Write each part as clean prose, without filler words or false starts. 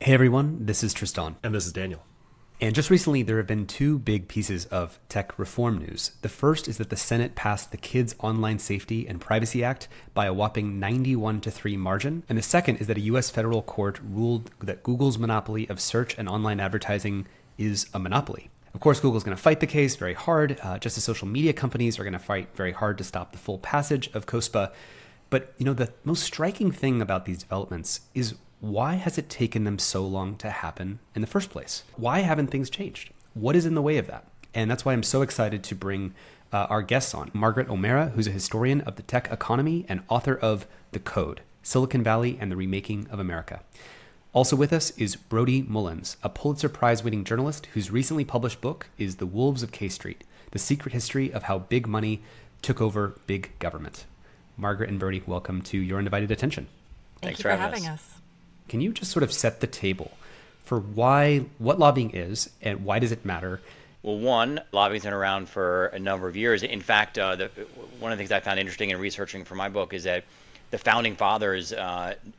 Hey everyone, this is Tristan. And this is Daniel. And just recently, there have been two big pieces of tech reform news. The first is that the Senate passed the Kids Online Safety and Privacy Act by a whopping 91-3 margin. And the second is that a U.S. federal court ruled that Google's monopoly of search and online advertising is a monopoly. Of course, Google's going to fight the case very hard, just as social media companies are going to fight very hard to stop the full passage of COSPA. But, the most striking thing about these developments is why has it taken them so long to happen in the first place? Why haven't things changed? What is in the way of that? And that's why I'm so excited to bring our guests on. Margaret O'Mara, who's a historian of the tech economy and author of The Code, Silicon Valley and the Remaking of America. Also with us is Brody Mullins, a Pulitzer Prize-winning journalist whose recently published book is The Wolves of K Street, The Secret History of How Big Money Took Over Big Government. Margaret and Brody, welcome to Your Undivided Attention. Thanks for having us. Can you just sort of set the table for what lobbying is and why does it matter? Well, one, lobbying's been around for a number of years. In fact, one of the things I found interesting in researching for my book is that the founding fathers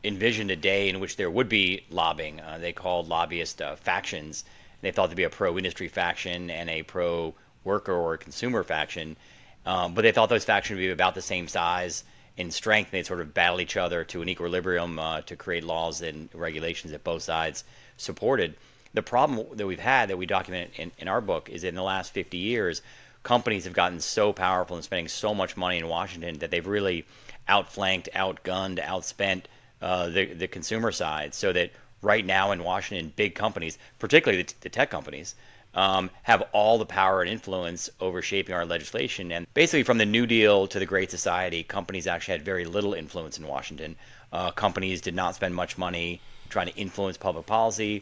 envisioned a day in which there would be lobbying. They called lobbyists factions. They thought there'd be a pro-industry faction and a pro-worker or consumer faction. But they thought those factions would be about the same size in strength. They'd sort of battle each other to an equilibrium to create laws and regulations that both sides supported. The problem that we've had that we document in our book is that in the last 50 years, companies have gotten so powerful and spending so much money in Washington that they've really outflanked, outgunned, outspent the consumer side. So that right now in Washington, big companies, particularly the tech companies, have all the power and influence over shaping our legislation. And basically from the New Deal to the Great Society, companies actually had very little influence in Washington. Companies did not spend much money trying to influence public policy.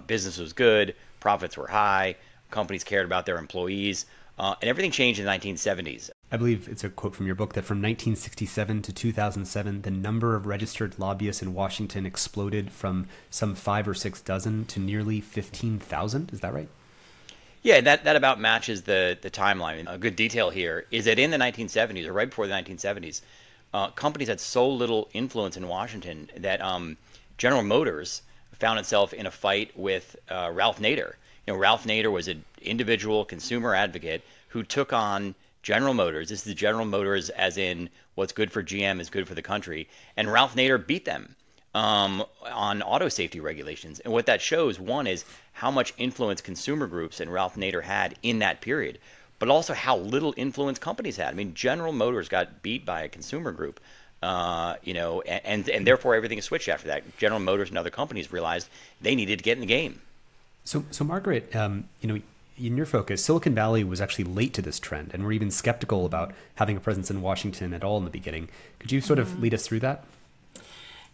Business was good. Profits were high. Companies cared about their employees. And everything changed in the 1970s. I believe it's a quote from your book that from 1967 to 2007, the number of registered lobbyists in Washington exploded from some 5 or 6 dozen to nearly 15,000. Is that right? Yeah, that about matches the timeline. A good detail here is that in the 1970s, or right before the 1970s, companies had so little influence in Washington that General Motors found itself in a fight with Ralph Nader. Ralph Nader was an individual consumer advocate who took on General Motors. This is General Motors as in what's good for GM is good for the country. And Ralph Nader beat them on auto safety regulations. And what that shows, one, is how much influence consumer groups and Ralph Nader had in that period, but also how little influence companies had. I mean, General Motors got beat by a consumer group, and therefore everything is switched after that. General Motors and other companies realized they needed to get in the game. So Margaret, in your focus, Silicon Valley was actually late to this trend, and we're even skeptical about having a presence in Washington at all in the beginning. Could you sort of lead us through that?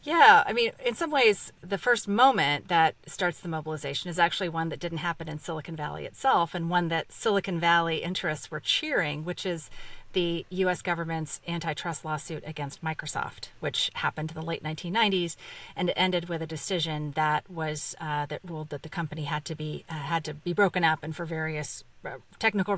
Yeah, I mean, in some ways, the first moment that starts the mobilization is actually one that didn't happen in Silicon Valley itself, and one that Silicon Valley interests were cheering, which is the U.S. government's antitrust lawsuit against Microsoft, which happened in the late 1990s, and it ended with a decision that was that ruled that the company had to be broken up, and for various technical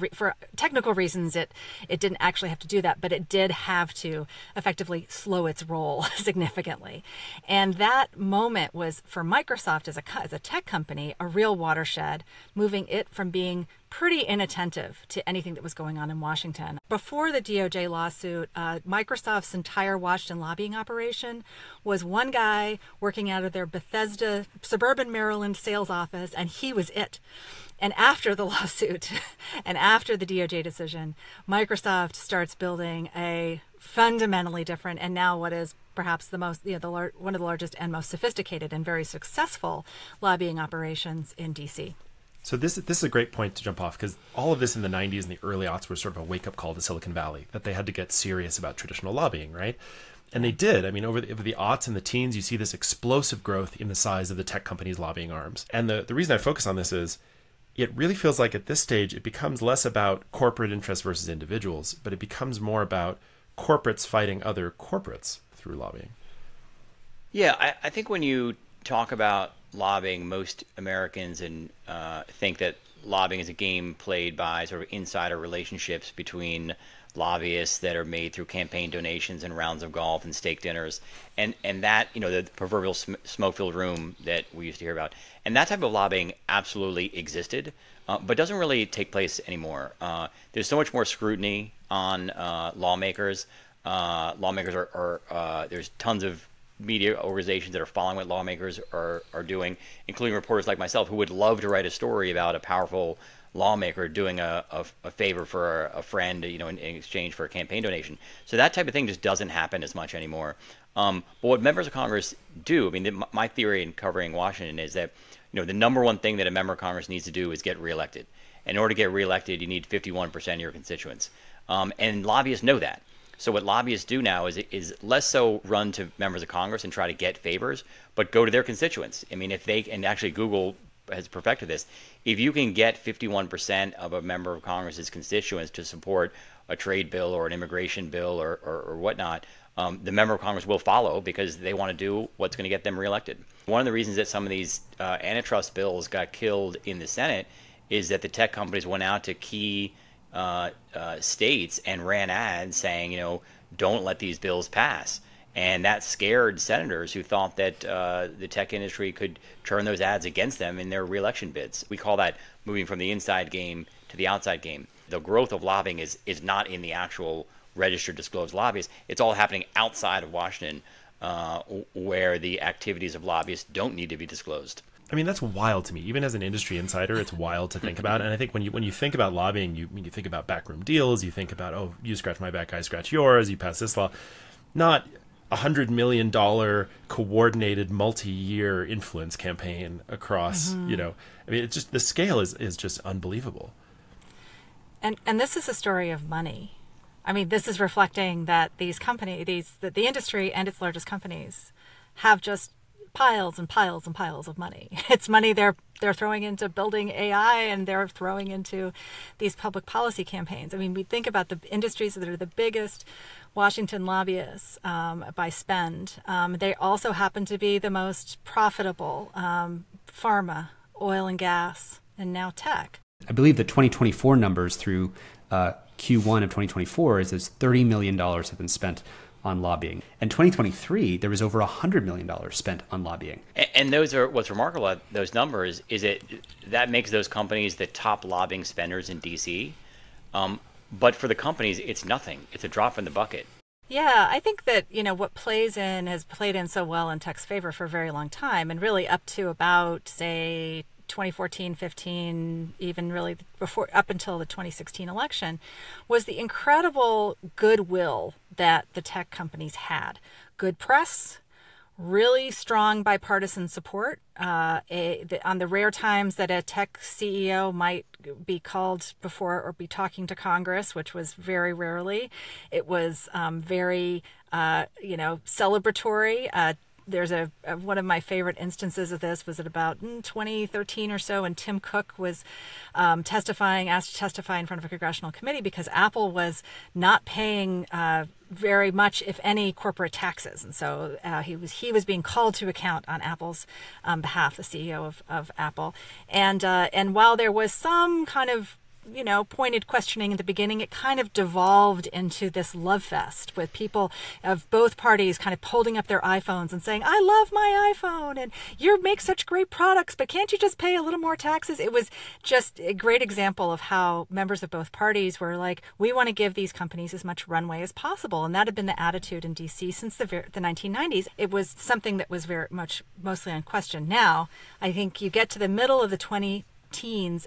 reasons, it didn't actually have to do that, but it did have to effectively slow its roll significantly. And that moment was, for Microsoft as a tech company, a real watershed, moving it from being pretty inattentive to anything that was going on in Washington. Before the DOJ lawsuit, Microsoft's entire Washington lobbying operation was one guy working out of their Bethesda, suburban Maryland sales office, and he was it. And after the lawsuit and after the DOJ decision, Microsoft starts building a fundamentally different, and now what is perhaps the most, one of the largest and most sophisticated and very successful lobbying operations in DC. So this is a great point to jump off, because all of this in the 90s and the early aughts was sort of a wake-up call to Silicon Valley, that they had to get serious about traditional lobbying, right? And they did. I mean, over the aughts and the teens, you see this explosive growth in the size of the tech companies' lobbying arms. And the reason I focus on this is it really feels like at this stage, it becomes less about corporate interests versus individuals, but it becomes more about corporates fighting other corporates through lobbying. Yeah, I think when you talk about lobbying, most Americans think that lobbying is a game played by sort of insider relationships between lobbyists that are made through campaign donations and rounds of golf and steak dinners, and that, the proverbial smoke-filled room that we used to hear about, and that type of lobbying absolutely existed, but doesn't really take place anymore. There's so much more scrutiny on lawmakers. Lawmakers are there's tons of media organizations that are following what lawmakers are doing, including reporters like myself who would love to write a story about a powerful lawmaker doing a favor for a friend, in exchange for a campaign donation. So that type of thing just doesn't happen as much anymore. But what members of Congress do, my theory in covering Washington is that, the number one thing that a member of Congress needs to do is get reelected. In order to get reelected, you need 51% of your constituents. And lobbyists know that. So what lobbyists do now is less so run to members of Congress and try to get favors, but go to their constituents. If they, and actually Google has perfected this, if you can get 51% of a member of Congress's constituents to support a trade bill or an immigration bill or whatnot, the member of Congress will follow because they want to do what's going to get them reelected. One of the reasons that some of these antitrust bills got killed in the Senate is that the tech companies went out to key states and ran ads saying, don't let these bills pass. And that scared senators who thought that the tech industry could turn those ads against them in their reelection bids. We call that moving from the inside game to the outside game. The growth of lobbying is not in the actual registered disclosed lobbyists. It's all happening outside of Washington, where the activities of lobbyists don't need to be disclosed. That's wild to me. Even as an industry insider, it's wild to think about. And I think when you think about lobbying, you think about backroom deals. You think about, oh, you scratch my back, I scratch yours. You pass this law, not $100 million coordinated multi-year influence campaign across. It's just, the scale is just unbelievable. And this is a story of money. This is reflecting that these companies, that the industry and its largest companies have just piles and piles and piles of money. It's money they're throwing into building AI, and they're throwing into these public policy campaigns. We think about the industries that are the biggest Washington lobbyists by spend. They also happen to be the most profitable: pharma, oil and gas, and now tech. I believe the 2024 numbers through Q1 of 2024 is $30 million have been spent on lobbying. In 2023, there was over $100 million spent on lobbying. And those are, what's remarkable about those numbers is that makes those companies the top lobbying spenders in DC. But for the companies, it's nothing. It's a drop in the bucket. Yeah, I think that, what has played in so well in tech's favor for a very long time, and really up to about, say, 2014, 15, even really up until the 2016 election, was the incredible goodwill that the tech companies had. Good press, really strong bipartisan support. On the rare times that a tech CEO might be called before or be talking to Congress, which was very rarely, it was very, celebratory. There's one of my favorite instances of this was at about 2013 or so, and Tim Cook was asked to testify in front of a congressional committee because Apple was not paying very much, if any, corporate taxes, and so he was being called to account on Apple's behalf, the CEO of Apple, and while there was some kind of pointed questioning at the beginning, it kind of devolved into this love fest with people of both parties kind of holding up their iPhones and saying, I love my iPhone and you make such great products, but can't you just pay a little more taxes? It was just a great example of how members of both parties were like, we want to give these companies as much runway as possible. And that had been the attitude in DC since the 1990s. It was something that was very much mostly unquestioned. Now, I think you get to the middle of the 2010s,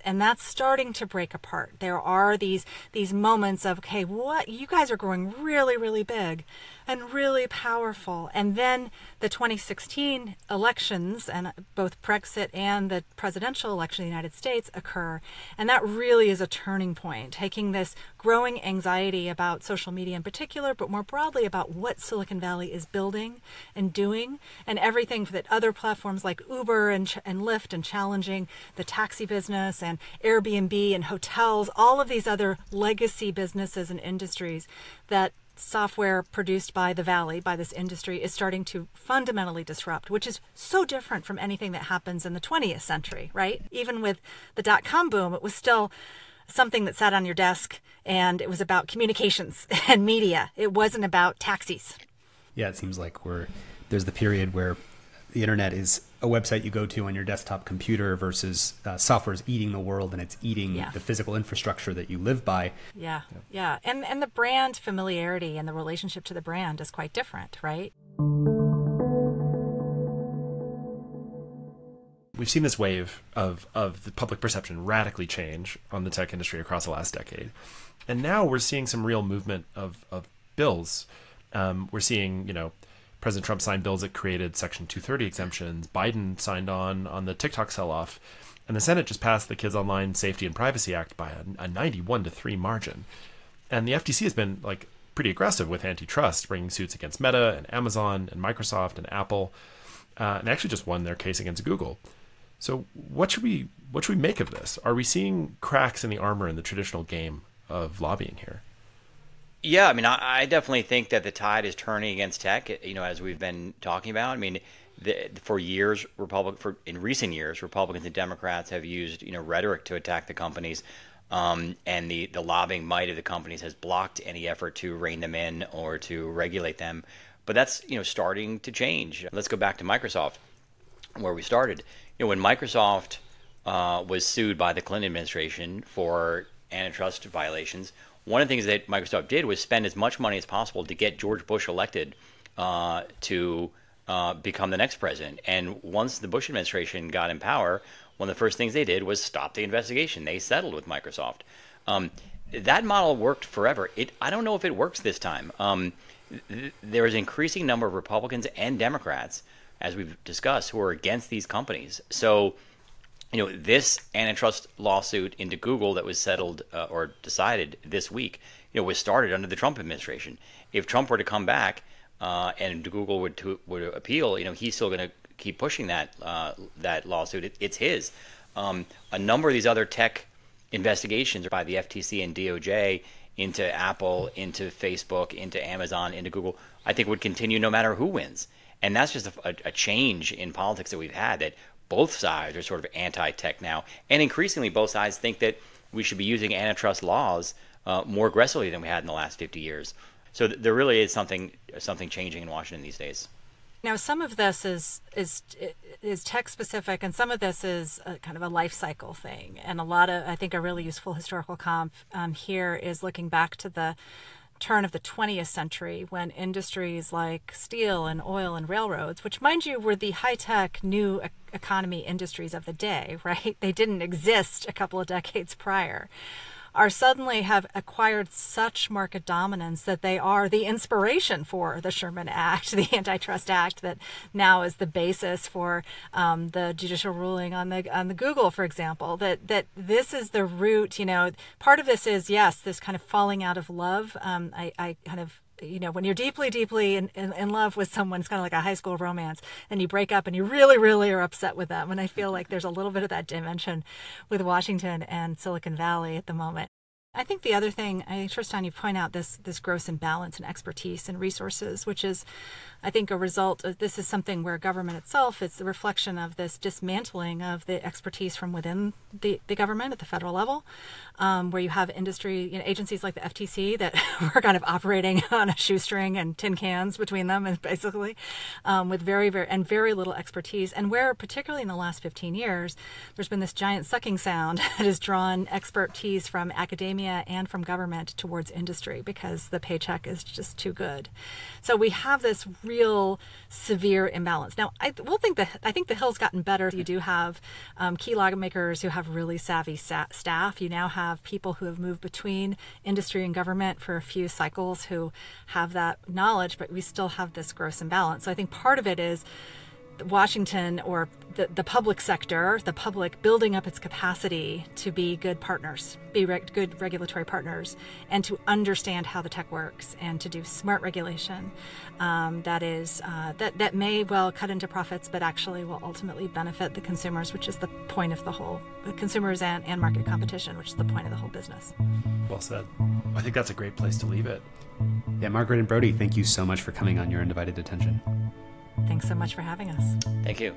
and that's starting to break apart. There are these moments of, okay, what, you guys are growing really, really big and really powerful. And then the 2016 elections, and both Brexit and the presidential election in the United States occur. And that really is a turning point, taking this growing anxiety about social media in particular, but more broadly about what Silicon Valley is building and doing, and everything that other platforms like Uber and Lyft, and challenging the taxi business and Airbnb and hotels, all of these other legacy businesses and industries that software produced by the Valley, by this industry, is starting to fundamentally disrupt, which is so different from anything that happens in the 20th century, right? Even with the dot-com boom, it was still something that sat on your desk and it was about communications and media. It wasn't about taxis. Yeah, it seems like there's the period where the internet is a website you go to on your desktop computer versus software is eating the world and it's eating the physical infrastructure that you live by. Yeah. And the brand familiarity and the relationship to the brand is quite different, right? We've seen this wave of the public perception radically change on the tech industry across the last decade. And now we're seeing some real movement of bills. We're seeing, President Trump signed bills that created Section 230 exemptions. Biden signed on the TikTok sell-off. And the Senate just passed the Kids Online Safety and Privacy Act by a 91-3 margin. And the FTC has been pretty aggressive with antitrust, bringing suits against Meta and Amazon and Microsoft and Apple. And they actually just won their case against Google. So what should we make of this? Are we seeing cracks in the armor in the traditional game of lobbying here? Yeah, I mean, I definitely think that the tide is turning against tech, as we've been talking about. I mean, for years, in recent years, Republicans and Democrats have used, rhetoric to attack the companies, and the lobbying might of the companies has blocked any effort to rein them in or to regulate them. But that's, starting to change. Let's go back to Microsoft, where we started. When Microsoft was sued by the Clinton administration for antitrust violations, one of the things that Microsoft did was spend as much money as possible to get George Bush elected to become the next president. And once the Bush administration got in power, one of the first things they did was stop the investigation. They settled with Microsoft. That model worked forever. I don't know if it works this time. There is an increasing number of Republicans and Democrats, as we've discussed, who are against these companies. So, this antitrust lawsuit into Google that was settled or decided this week, was started under the Trump administration. If Trump were to come back and Google would appeal, he's still going to keep pushing that lawsuit. It's his. A number of these other tech investigations by the FTC and DOJ into Apple, into Facebook, into Amazon, into Google, I think would continue no matter who wins. And that's just a change in politics that we've had, that both sides are sort of anti-tech now. And increasingly, both sides think that we should be using antitrust laws more aggressively than we had in the last 50 years. So there really is something changing in Washington these days. Now, some of this is tech specific, and some of this is kind of a life cycle thing. And I think a really useful historical comp here is looking back to the turn of the 20th century, when industries like steel and oil and railroads, which, mind you, were the high-tech new economy industries of the day, right? They didn't exist a couple of decades prior, are suddenly have acquired such market dominance that they are the inspiration for the Sherman Act, the Antitrust Act, that now is the basis for the judicial ruling on the Google, for example. That this is the root. Part of this is, yes, this kind of falling out of love. I kind of, when you're deeply, deeply in love with someone, it's kind of like a high school romance, and you break up and you really, really are upset with them. And I feel like there's a little bit of that dimension with Washington and Silicon Valley at the moment. I think the other thing, Tristan, you point out this gross imbalance in expertise and resources, which is, I think, a result of this is something where government itself is a reflection of this dismantling of the expertise from within the government at the federal level, where you have industry, agencies like the FTC that were kind of operating on a shoestring and tin cans between them, and basically with very little expertise, and where particularly in the last 15 years, there's been this giant sucking sound that has drawn expertise from academia and from government towards industry because the paycheck is just too good. So we have this real severe imbalance. Now, I think the Hill's gotten better. You do have key lawmakers who have really savvy staff. You now have people who have moved between industry and government for a few cycles who have that knowledge, but we still have this gross imbalance. So I think part of it is Washington, or the public sector, the public building up its capacity to be good partners, good regulatory partners, and to understand how the tech works and to do smart regulation that may well cut into profits, but actually will ultimately benefit the consumers, which is the point of the consumers and market competition, which is the point of the whole business. Well said. I think that's a great place to leave it. Yeah, Margaret and Brody, thank you so much for coming on Your Undivided Attention. Thanks so much for having us. Thank you.